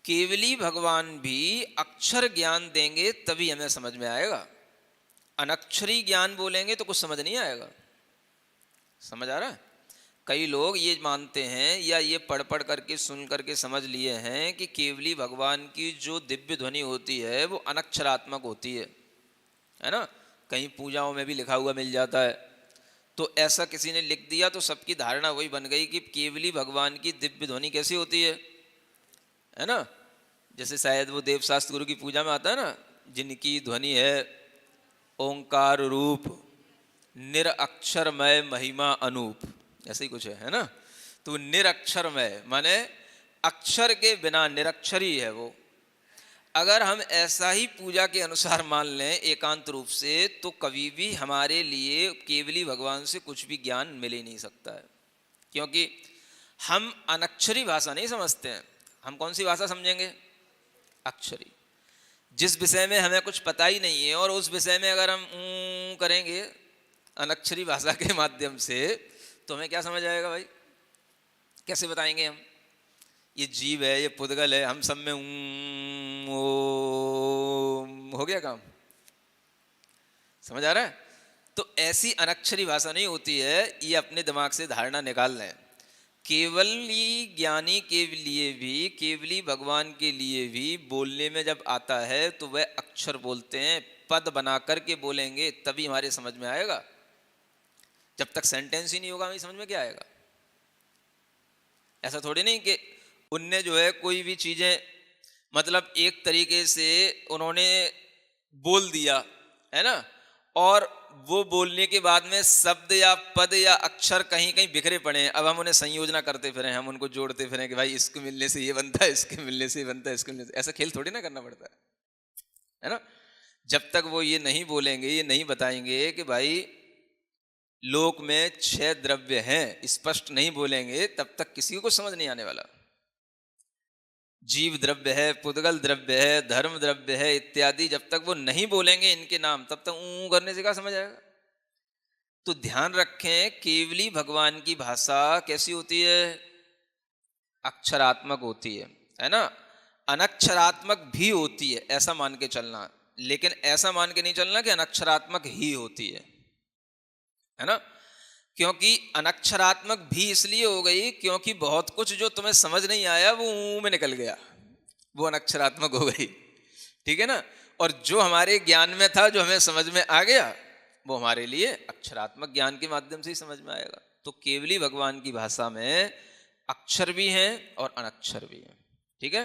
केवली भगवान भी अक्षर ज्ञान देंगे तभी हमें समझ में आएगा। अनक्षरी ज्ञान बोलेंगे तो कुछ समझ नहीं आएगा। समझ आ रहा है? कई लोग ये मानते हैं या ये पढ़ पढ़ करके सुन करके समझ लिए हैं कि केवली भगवान की जो दिव्य ध्वनि होती है वो अनक्षरात्मक होती है ना। कहीं पूजाओं में भी लिखा हुआ मिल जाता है। तो ऐसा किसी ने लिख दिया तो सबकी धारणा वही बन गई कि केवली भगवान की दिव्य ध्वनि कैसी होती है ना। जैसे शायद वो देवशास्त्र गुरु की पूजा में आता है ना, जिनकी ध्वनि है ओंकार रूप निरअक्षरमय महिमा अनूप, ऐसे ही कुछ है ना। तो निरअक्षरमय माने अक्षर के बिना निरक्षरी है वो। अगर हम ऐसा ही पूजा के अनुसार मान लें एकांत रूप से, तो कभी भी हमारे लिए केवली भगवान से कुछ भी ज्ञान मिल ही नहीं सकता है, क्योंकि हम अनक्षरी भाषा नहीं समझते हैं। हम कौन सी भाषा समझेंगे? अक्षरी। जिस विषय में हमें कुछ पता ही नहीं है और उस विषय में अगर हम करेंगे अनक्षरी भाषा के माध्यम से, तो हमें क्या समझ आएगा भाई? कैसे बताएंगे हम? ये जीव है, ये पुद्गल है, हम सब में हो गया काम। समझ आ रहा है? तो ऐसी अनक्षरी भाषा नहीं होती है, ये अपने दिमाग से धारणा निकाल लें। केवली ज्ञानी के लिए भी, केवली भगवान के लिए भी बोलने में जब आता है तो वह अक्षर बोलते हैं, पद बना करके बोलेंगे तभी हमारे समझ में आएगा। जब तक सेंटेंस ही नहीं होगा हमें समझ में क्या आएगा? ऐसा थोड़ी नहीं कि उनने जो है कोई भी चीजें मतलब एक तरीके से उन्होंने बोल दिया है ना, और वो बोलने के बाद में शब्द या पद या अक्षर कहीं कहीं बिखरे पड़े हैं। अब हम उन्हें संयोजना करते फिरें, हम उनको जोड़ते फिरें कि भाई इसके मिलने से ये बनता है, इसके मिलने से ये बनता है, इसके मिलने से। ऐसा खेल थोड़ी ना करना पड़ता है ना। जब तक वो ये नहीं बोलेंगे, ये नहीं बताएंगे कि भाई लोक में 6 द्रव्य हैं, स्पष्ट नहीं बोलेंगे, तब तक किसी को समझ नहीं आने वाला। जीव द्रव्य है, पुद्गल द्रव्य है, धर्म द्रव्य है इत्यादि, जब तक वो नहीं बोलेंगे इनके नाम, तब तक ऊं करने से क्या समझ आएगा? तो ध्यान रखें, केवली भगवान की भाषा कैसी होती है? अक्षरात्मक होती है ना। अनक्षरात्मक भी होती है, ऐसा मान के चलना, लेकिन ऐसा मान के नहीं चलना कि अनक्षरात्मक ही होती है ना। क्योंकि अनक्षरात्मक भी इसलिए हो गई क्योंकि बहुत कुछ जो तुम्हें समझ नहीं आया वो मुंह में निकल गया, वो अनक्षरात्मक हो गई। ठीक है ना। और जो हमारे ज्ञान में था, जो हमें समझ में आ गया, वो हमारे लिए अक्षरात्मक ज्ञान के माध्यम से ही समझ में आएगा। तो केवली भगवान की भाषा में अक्षर भी हैं और अनक्षर भी हैं। ठीक है।